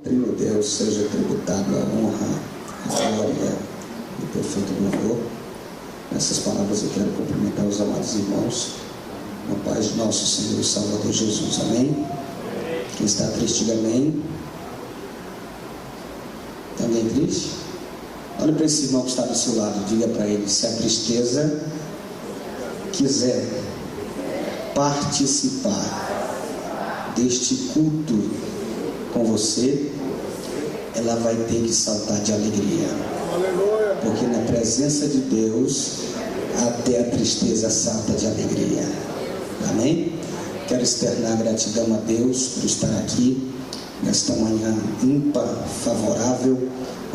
Trino Deus, seja tributado a honra, a glória e o perfeito louvor. Nessas palavras eu quero cumprimentar os amados irmãos, na paz de nosso Senhor e Salvador Jesus, amém? Quem está triste, diga amém. Tem alguém triste? Olha para esse irmão que está do seu lado, diga para ele: se a tristeza quiser participar deste culto com você, ela vai ter que saltar de alegria, porque na presença de Deus até a tristeza salta de alegria, amém? Quero externar gratidão a Deus por estar aqui nesta manhã ímpar, favorável,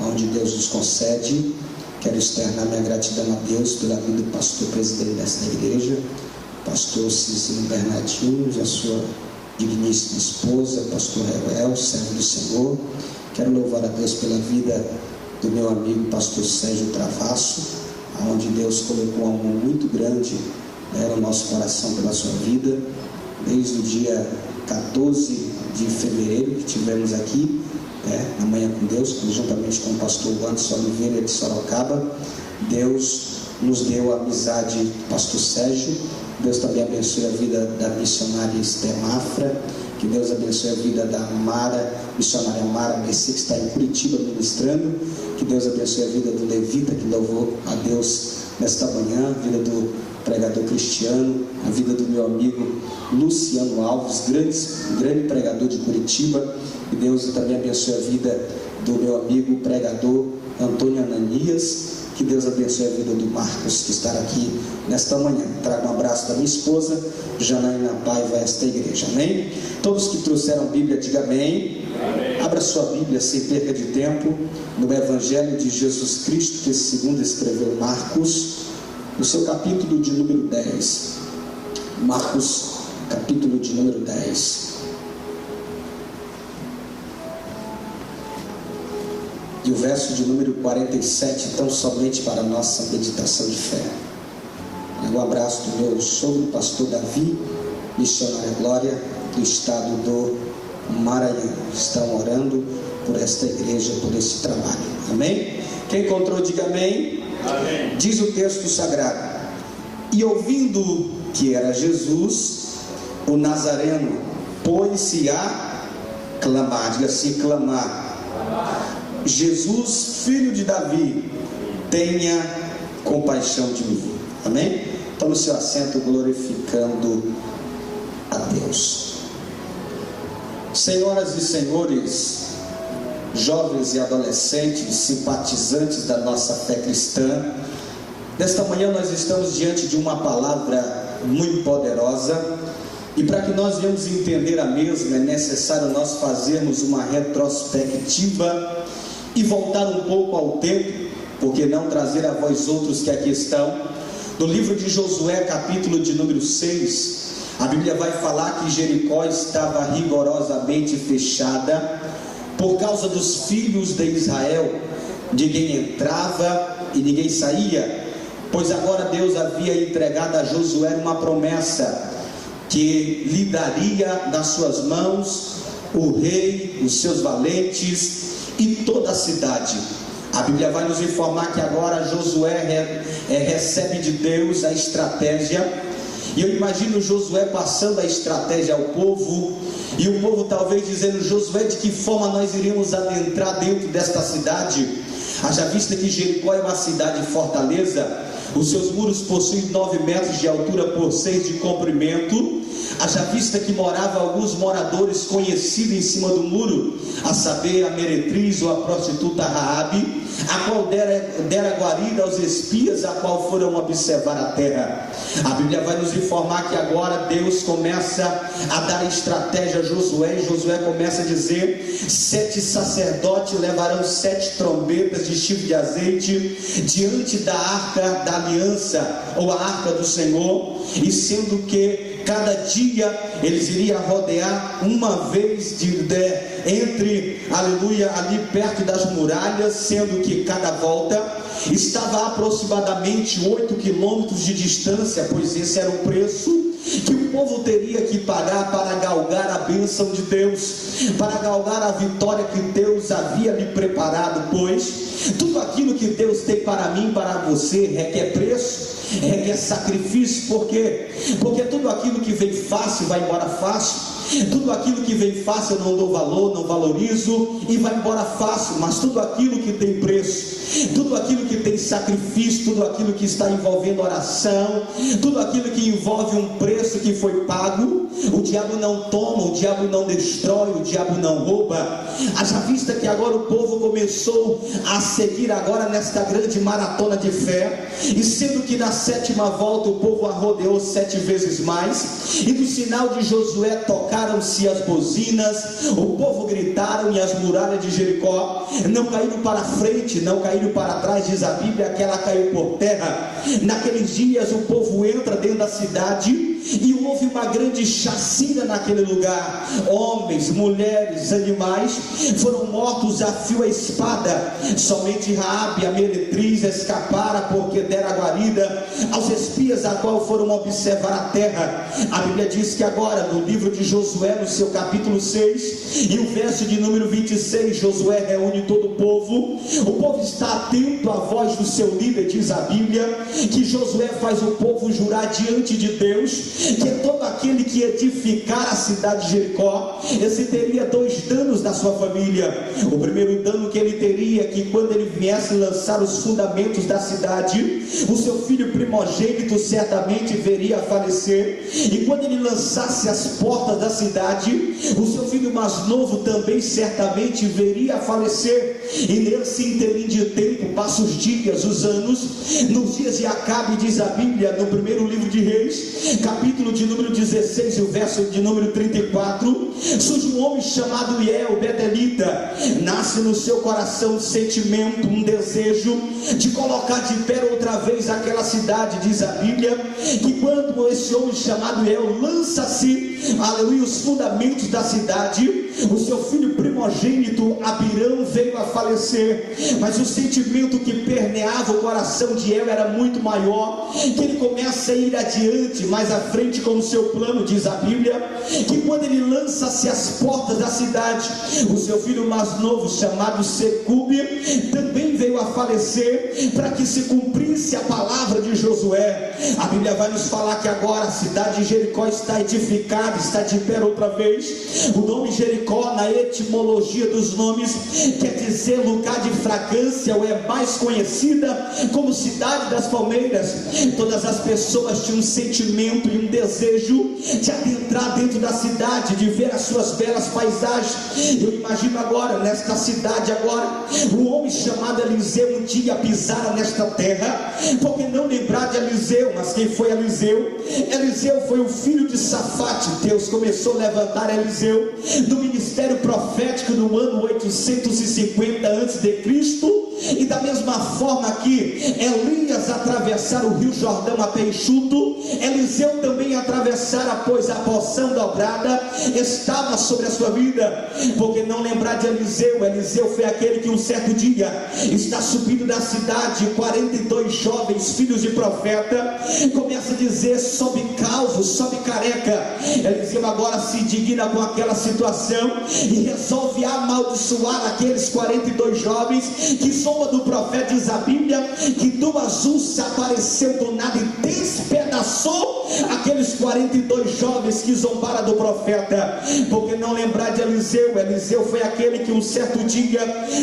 onde Deus nos concede. Quero externar minha gratidão a Deus pela vida do pastor presidente desta igreja, pastor Cicino Bernardinho, e a sua digníssima esposa, pastor Reuel, servo do Senhor. Quero louvar a Deus pela vida do meu amigo pastor Sérgio Travasso, onde Deus colocou um amor muito grande no nosso coração pela sua vida, desde o dia 14 de fevereiro que tivemos aqui, na Manhã com Deus, juntamente com o pastor Anderson Oliveira de Sorocaba. Deus nos deu a amizade do pastor Sérgio. Deus também abençoe a vida da missionária Esther Mafra. Que Deus abençoe a vida da Mara, missionária Mara Messi, que está em Curitiba ministrando. Que Deus abençoe a vida do Levita, que louvou a Deus nesta manhã, a vida do pregador Cristiano, a vida do meu amigo Luciano Alves, grande pregador de Curitiba. Que Deus também abençoe a vida do meu amigo pregador Antônio Ananias. Que Deus abençoe a vida do Marcos, que está aqui nesta manhã. Trago um abraço da minha esposa Janaína Paiva a esta igreja, amém? Todos que trouxeram Bíblia, diga amém. Amém. Abra sua Bíblia sem perca de tempo no Evangelho de Jesus Cristo, que segundo escreveu Marcos, no seu capítulo de número 10. Marcos, capítulo de número 10. E o verso de número 47, tão somente para a nossa meditação de fé. Um abraço do meu sogro, pastor Davi, missionária Glória, do estado do Maranhão. Estão orando por esta igreja, por esse trabalho, amém? Quem encontrou, diga amém. Amém. Diz o texto sagrado: e ouvindo que era Jesus, o Nazareno pôs-se a clamar, diga assim, clamar: Jesus, filho de Davi, tenha compaixão de mim. Amém? Então, no seu assento, glorificando a Deus. Senhoras e senhores, jovens e adolescentes, simpatizantes da nossa fé cristã, nesta manhã nós estamos diante de uma palavra muito poderosa, e para que nós venhamos entender a mesma, é necessário nós fazermos uma retrospectiva e voltar um pouco ao tempo, porque não trazer a vós outros que aqui estão. No livro de Josué, capítulo de número 6, a Bíblia vai falar que Jericó estava rigorosamente fechada por causa dos filhos de Israel. Ninguém entrava e ninguém saía, pois agora Deus havia entregado a Josué uma promessa, que lhe daria nas suas mãos o rei, os seus valentes e toda a cidade. A Bíblia vai nos informar que agora Josué recebe de Deus a estratégia, e eu imagino Josué passando a estratégia ao povo, e o povo talvez dizendo: Josué, de que forma nós iríamos adentrar dentro desta cidade? Haja vista que Jericó é uma cidade fortaleza, os seus muros possuem 9 metros de altura por 6 de comprimento. Haja vista que moravam alguns moradores conhecidos em cima do muro, a saber, a meretriz ou a prostituta Raabe, a qual dera guarida aos espias, a qual foram observar a terra. A Bíblia vai nos informar que agora Deus começa a dar estratégia a Josué, e Josué começa a dizer: 7 sacerdotes levarão 7 trombetas de chifre de azeite diante da arca da aliança, ou a arca do Senhor, e sendo que cada dia eles iriam rodear uma vez entre, aleluia, ali perto das muralhas, sendo que cada volta estava a aproximadamente 8 quilômetros de distância, pois esse era o preço que o povo povo teria que pagar para galgar a bênção de Deus, para galgar a vitória que Deus havia lhe preparado, pois tudo aquilo que Deus tem para mim, para você, requer preço, requer sacrifício. Por quê? Porque tudo aquilo que vem fácil vai embora fácil. Tudo aquilo que vem fácil eu não dou valor, não valorizo e vai embora fácil. Mas tudo aquilo que tem preço, tudo aquilo que tem sacrifício, tudo aquilo que está envolvendo oração, tudo aquilo que envolve um preço que foi pago, o diabo não toma, o diabo não destrói, o diabo não rouba. Haja vista que agora o povo começou a seguir agora nesta grande maratona de fé, e sendo que na 7ª volta o povo arrodeou 7 vezes mais, e no sinal de Josué tocaram-se as buzinas, o povo gritaram e as muralhas de Jericó não caíram para frente, não caíram para trás, diz a Bíblia que ela caiu por terra. Naqueles dias o povo entra dentro da cidade e houve uma grande chacina naquele lugar. Homens, mulheres, animais foram mortos a fio a espada. Somente Raabe, a meretriz, escapara, porque dera guarida aos espias a qual foram observar a terra. A Bíblia diz que agora no livro de Josué, no seu capítulo 6 e o verso de número 26, Josué reúne todo o povo está atento à voz do seu líder. Diz a Bíblia que Josué faz o povo jurar diante de Deus que é todo aquele que edificar a cidade de Jericó, esse teria 2 danos na sua família. O primeiro dano que ele teria é que quando ele viesse lançar os fundamentos da cidade, o seu filho primogênito certamente veria falecer, e quando ele lançasse as portas da cidade, o seu filho mais novo também certamente veria falecer. E nesse interim de tempo, passam os dias, os anos. Nos dias de Acabe, diz a Bíblia no primeiro livro de Reis, capítulo de número 16 e o verso de número 34, surge um homem chamado Iel, betelita. Nasce no seu coração um sentimento, um desejo de colocar de pé outra vez aquela cidade. Diz a Bíblia que quando esse homem chamado Iel lança-se, aleluia, os fundamentos da cidade, o seu filho primogênito Abirão veio a falecer. Mas o sentimento que permeava o coração de Iel era muito maior, que ele começa a ir adiante, mais à frente com o seu plano. Diz a Bíblia que quando ele lança-se às portas da cidade, o seu filho mais novo, chamado Secube, também veio a falecer, para que se cumprisse a palavra de Josué. A Bíblia vai nos falar que agora a cidade de Jericó está edificada, está de pé outra vez. O nome Jericó, na etimologia dos nomes, quer dizer lugar de fragrância, ou é mais conhecida como cidade das palmeiras. Todas as pessoas tinham um sentimento e um desejo de adentrar dentro da cidade, de ver as suas belas paisagens. Eu imagino agora, nesta cidade agora, um homem chamado Eliseu um dia pisara nesta terra. Por que não lembrar de Eliseu? Mas quem foi Eliseu? Eliseu foi o filho de Safate. Deus começou a levantar Eliseu no ministério profético no ano 850 a.C. E da mesma forma que Elias atravessara o rio Jordão a pé enxuto, Eliseu também atravessara, pois a porção dobrada estava sobre a sua vida. Porque não lembrar de Eliseu? Eliseu foi aquele que um certo dia está subindo da cidade, 42 jovens filhos de profeta, começa a dizer: sobe calvo, sobe careca. Eliseu agora se indigna com aquela situação e resolve amaldiçoar aqueles 42 jovens que sombra do profeta. Diz a Bíblia que do azul se apareceu do nada e despedaçou aqueles 42 jovens que zombaram do profeta. Porque não lembrar de Eliseu? Eliseu foi aquele que um certo dia,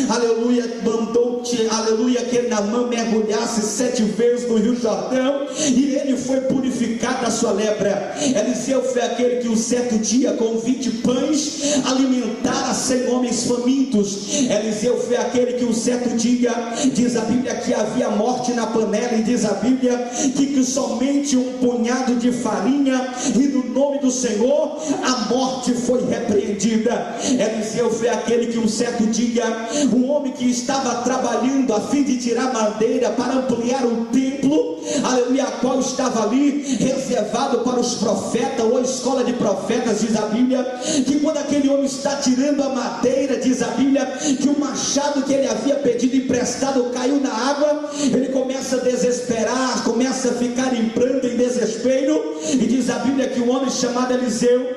aleluia, mandou, aleluia, que Naamã mergulhasse 7 vezes no rio Jordão e ele foi purificado da sua lepra. Eliseu foi aquele que um certo dia, com 20 pães, alimentara 100 homens famintos. Eliseu foi aquele que um certo dia, diz a Bíblia que havia morte na panela, e diz a Bíblia que somente um punhado de farinha, e no nome do Senhor a morte foi repreendida. Eliseu foi aquele que um certo dia, um homem que estava trabalhando a fim de tirar madeira para ampliar o templo, aleluia, a qual estava ali reservado para os profetas, ou a escola de profetas. Diz a Bíblia que quando aquele homem está tirando a madeira, diz a Bíblia que o machado que ele havia pedido emprestado caiu na água. Ele começa a desesperar, começa a ficar em pranto, em desespero, e diz a Bíblia Bíblia que o homem chamado Eliseu,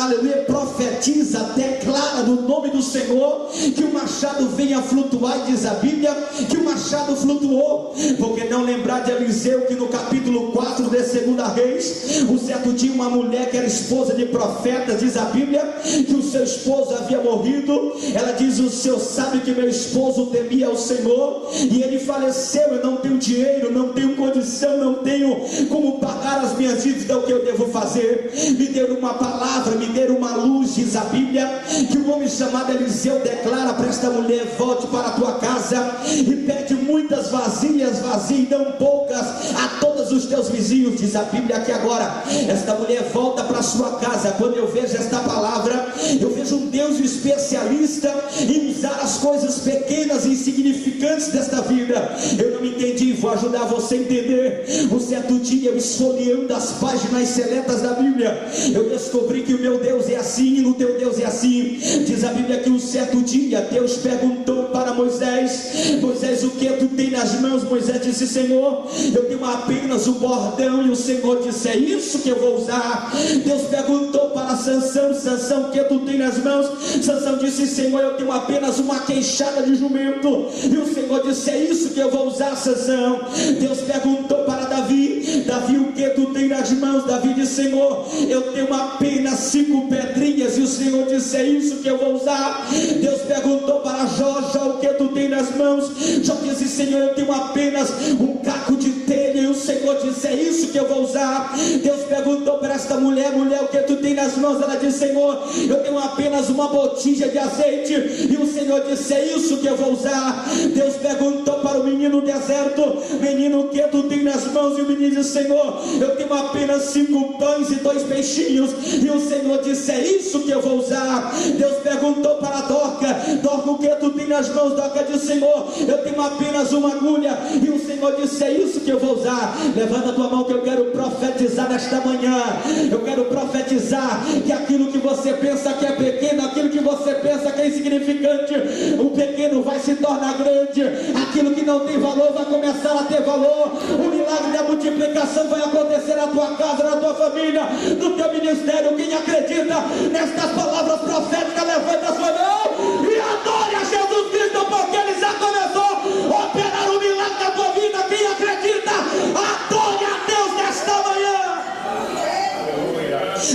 aleluia, profetiza, declara no nome do Senhor que o machado venha flutuar, e diz a Bíblia que o machado flutuou. Porque não lembrar de Eliseu que no capítulo 4 de 2 Reis, um certo dia uma mulher que era esposa de profeta, diz a Bíblia que o seu esposo havia morrido. Ela diz: o Senhor sabe que meu esposo temia ao Senhor e ele faleceu, eu não tenho dinheiro, não tenho condição, não tenho como pagar as minhas dívidas, o que eu devo fazer? Me dê uma palavra, me dê uma luz. Diz a Bíblia que o homem chamado Eliseu declara para esta mulher: volte para a tua casa e pede muitas vasilhas vazias, e não poucas, a todos os teus vizinhos. Diz a Bíblia que agora esta mulher volta para a sua casa. Quando eu vejo esta palavra, eu vejo um Deus especialista em usar as coisas pequenas e insignificantes desta vida. Eu não entendi, vou ajudar você a entender. Um certo dia, eu esfolheando as páginas seletas da Bíblia, eu descobri que o meu Deus é assim e o teu Deus é assim. Diz a Bíblia que um certo dia Deus perguntou para Moisés: Moisés, o que tu tem nas mãos? Moisés disse: Senhor, eu tenho apenas o bordão. E o Senhor disse: é isso que eu vou usar. Deus perguntou para Sansão: Sansão, o que tu tem nas mãos? Sansão disse: Senhor, eu tenho apenas uma queixada de jumento. E o Senhor disse: é isso que eu vou usar, Sansão. Deus perguntou para Davi: Davi, o que tu tem nas mãos? Davi disse: Senhor, eu tenho apenas 5 pedrinhas. E o Senhor disse: é isso que eu vou usar. Deus perguntou para Jó: Jó, o que tu tem nas mãos? Jó disse: Senhor, eu tenho apenas um caco de telha. E o Senhor disse: é isso que eu vou usar. Deus perguntou para esta mulher: mulher, o que tu tem nas mãos? Ela disse: Senhor, eu tenho apenas uma botija de azeite. E o Senhor disse: é isso que eu vou usar. Deus perguntou para o menino do deserto: menino, o que tu tem nas mãos? E o menino disse: Senhor, eu tenho apenas 5 pães e 2 peixinhos. E o Senhor disse: é isso que eu vou usar. Deus perguntou para Dorca: Dorca, o que tu tem nas mãos? Dorca disse: Senhor, eu tenho apenas uma agulha. E o Senhor disse: é isso que eu vou usar. Levanta a tua mão que eu quero profetizar nesta manhã. Eu quero profetizar que aquilo que você pensa que é pequeno, aquilo que você pensa que é insignificante, o pequeno vai se tornar grande. Aquilo que não tem valor vai começar a ter valor. O milagre da multiplicação vai acontecer na tua casa, na tua família, no teu ministério. Quem acredita nestas palavras proféticas, levanta a sua mão e adore a Jesus Cristo, porque Ele já começou a operar o milagre da tua vida. Quem acredita, adore a Deus nesta manhã.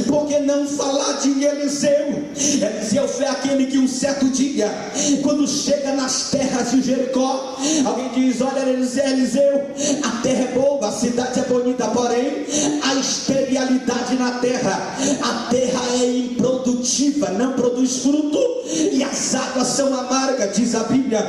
Porque não falar de Eliseu? Eliseu foi aquele que um certo dia, quando chega nas terras de Jericó, alguém diz: olha, Eliseu, a terra é boa, a cidade é bonita, porém a esterilidade na terra, a terra é improdutiva, não produz fruto e as águas são amargas. Diz a Bíblia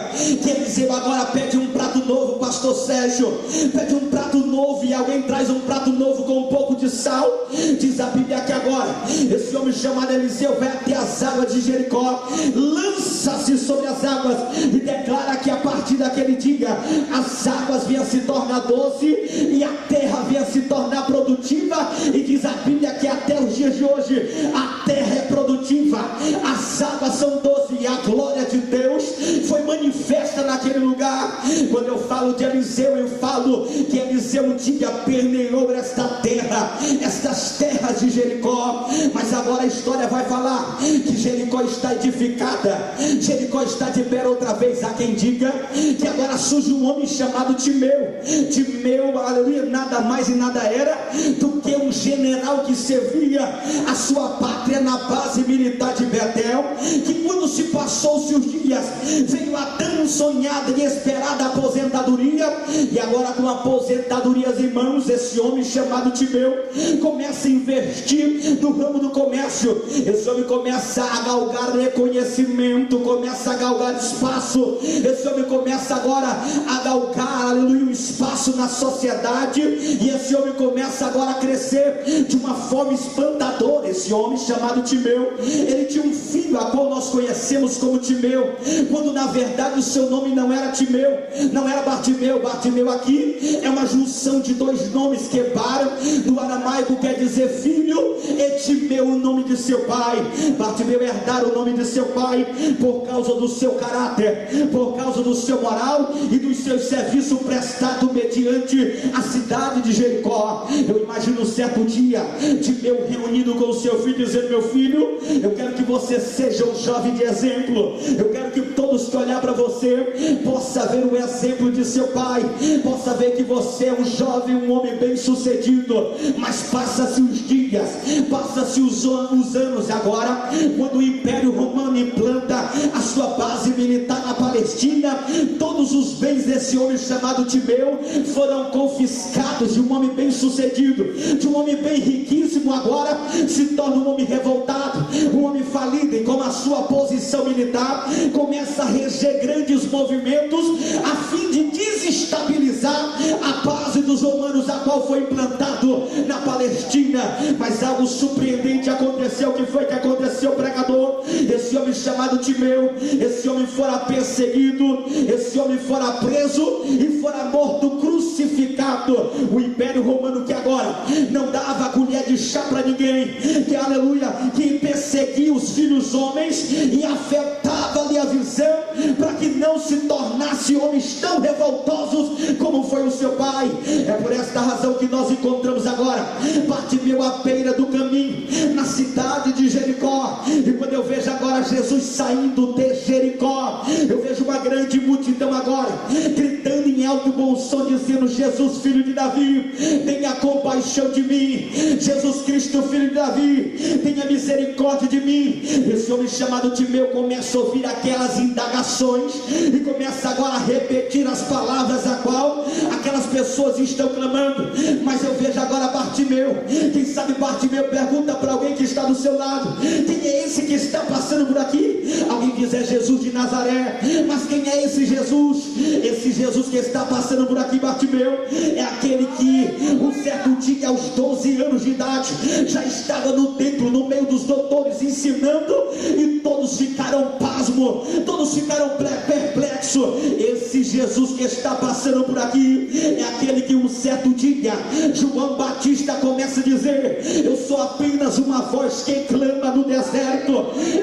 que Eliseu agora pede um prato novo. Pastor Sérgio, pede um prato novo, e alguém traz um prato novo com um pouco de sal. Diz a Bíblia que agora esse homem chamado Eliseu vai até as águas de Jericó, lança-se sobre as águas e declara que a partir daquele dia as águas vinham se tornar doce e a terra vinha se tornar produtiva. E diz a Bíblia que até os dias de hoje a terra é produtiva, as águas são doces e a glória de Deus foi manifesta naquele lugar. Quando eu falo de Eliseu, eu falo que Eliseu um dia permeou esta terra, estas terras de Jericó. Mas agora a história vai falar que Jericó está edificada, Jericó está de pé outra vez. Há quem diga que agora surge um homem chamado Timeu. Timeu, aleluia, nada mais e nada era do que um general que servia a sua pátria na base militar de Betel, que quando se passou-se os dias, veio a tão sonhada e esperada aposentadoria. E agora com aposentadorias em mãos, esse homem chamado Timeu começa a investir no ramo do comércio. Esse homem começa a galgar reconhecimento, começa a galgar espaço. Esse homem começa agora a galgar, aleluia, um espaço na sociedade. E esse homem começa agora a crescer de uma forma espantadora. Esse homem chamado Timeu, ele tinha um filho a qual nós conhecemos como Timeu, quando na verdade o seu nome não era Timeu, não era Bartimeu. Bartimeu aqui é uma junção de 2 nomes que Bar no aramaico quer dizer filho, e Timeu o nome de seu pai. Bartimeu herdara o nome de seu pai por causa do seu caráter, por causa do seu moral e dos seus serviços prestados mediante a cidade de Jericó. Eu imagino um certo dia Timeu reunido com o seu filho, dizendo: meu filho, eu quero que você seja um jovem de exemplo. Eu quero que todos que olhar para você possa ver o exemplo de seu pai, possa ver que você é um jovem, um homem bem sucedido. Mas passa-se os dias, passa-se os anos agora, quando o Império Romano implanta a sua base militar na Palestina, todos os bens desse homem chamado Timeu foram confiscados. De um homem bem sucedido, de um homem bem riquíssimo, agora se torna um homem revoltado, um homem falido, e com a sua posição militar começa a reger grandes movimentos a fim de desestabilizar a base dos romanos, a qual foi implantado na Palestina. Mas algo surpreendente aconteceu. O que foi que aconteceu, pregador? Esse homem chamado Timeu, esse homem fora perseguido, esse homem fora preso e fora morto, crucificado. O Império Romano, que agora não dava colher de chá para ninguém, que aleluia, que perseguia os filhos homens e afetava-lhe a visão para que não se tornasse homens tão revoltosos como foi o seu pai. É por esta razão que nós encontramos agora Bartimeu à beira do caminho, na cidade de Jericó. E quando eu vejo agora Jesus saindo de Jericó, eu vejo uma grande multidão agora gritando em alto e bom som, dizendo: Jesus, filho de Davi, tenha compaixão de mim. Jesus Cristo, filho de Davi, tenha misericórdia de mim. Esse homem chamado Timeu começa a ouvir aquelas indagações e começa agora a repetir as palavras a qual aquelas pessoas estão clamando. Mas eu vejo agora Bartimeu. Quem sabe Bartimeu pergunta para alguém que está do seu lado: quem é esse que está passando por aqui? Alguém diz: é Jesus de Nazaré. Mas quem é esse Jesus? Esse Jesus que está passando por aqui, Bartimeu, é aquele que um certo dia, aos 12 anos de idade, já estava no templo, no meio dos doutores, ensinando, e todos ficaram pasmos, todos ficaram perplexos. Esse Jesus que está passando por aqui é aquele que um certo dia João Batista começa a dizer: eu sou apenas uma voz que clama no deserto,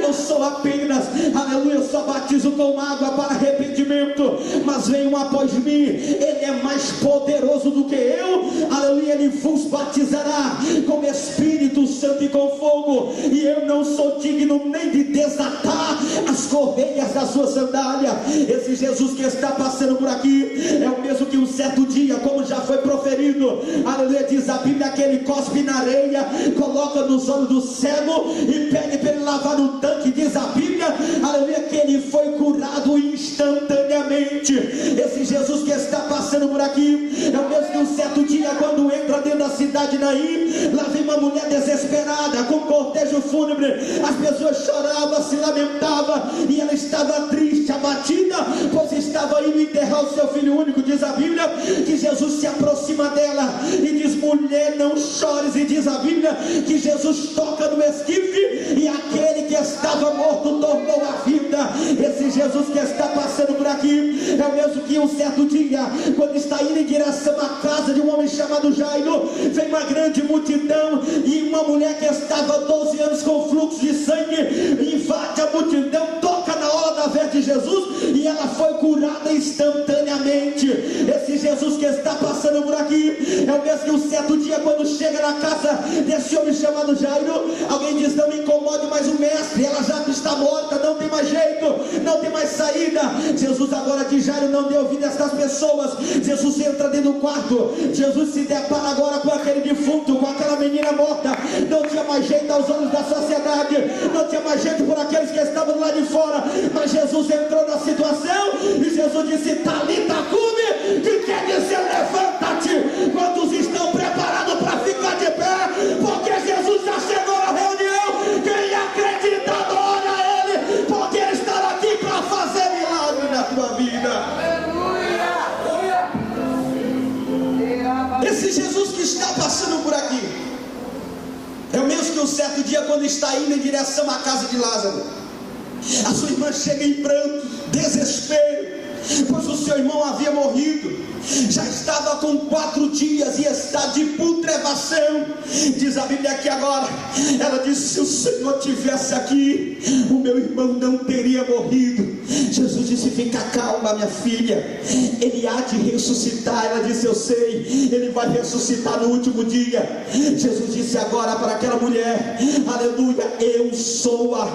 eu sou apenas, aleluia, eu só batizo com água para arrependimento, mas vem um após mim, ele é mais poderoso do que eu, aleluia, ele vos batizará com Espírito Santo e com fogo, e eu não sou digno nem de desatar as correias da sua sandália. Esse Jesus que está passando por aqui é o mesmo que um certo dia, como já foi proferido, aleluia, diz a Bíblia, que ele cospe na areia, coloca nos olhos do cego e pede para ele lavar no tanque. Diz a Bíblia, aleluia, que ele foi curado instantaneamente. Esse Jesus que está passando por aqui é o mesmo que um certo dia, quando entra dentro da cidade de Naim, lá vem uma mulher desesperada com cortejo fúnebre, as pessoas choravam, se lamentavam, e ela estava triste, abatida, pois estava indo enterrar o seu filho único. Diz a Bíblia que Jesus se aproxima dela e diz: mulher, não chores. E diz a Bíblia que Jesus toca no esquife e aquele que estava morto tornou a vida. Esse Jesus que está passando por aqui é o mesmo que um certo dia, quando está indo em direção à casa de um homem chamado Jairo, vem uma grande multidão e uma mulher que estava 12 anos com fluxo de sangue invade a multidão, toca na orla da veste de Jesus e ela foi curada instantaneamente. Esse Jesus que está passando por aqui é o mesmo que um certo dia, quando chega na casa desse homem chamado Jairo, alguém diz: não me incomode mais o mestre, ela já está morta, não tem mais jeito, não tem mais saída. Jesus agora diz: Jairo, não dê ouvido a estas pessoas. Jesus entra dentro do quarto, Jesus se depara agora com aquele defunto, com aquela menina morta. Não tinha mais jeito aos olhos da sociedade, não tinha mais jeito por aqueles que estavam lá de fora, mas Jesus entrou na situação e Jesus disse: Talita cumi, que quer dizer levanta-te. Quantos estão preparados para ficar de pé? Porque Jesus já chegou na reunião. Quem acredita, adora Ele, porque Ele está aqui para fazer milagre na tua vida. Esse Jesus que está passando por aqui é o mesmo que um certo dia, quando está indo em direção à casa de Lázaro, a sua irmã chega em pranto, desespero, pois o seu irmão havia morrido, já estava com 4 dias e está de putrefação. Diz a Bíblia aqui agora, ela disse: se o Senhor tivesse aqui, o meu irmão não teria morrido. Jesus disse: fica calma, minha filha, ele há de ressuscitar. Ela disse: eu sei, ele vai ressuscitar no último dia. Jesus disse agora para aquela mulher: aleluia, eu sou a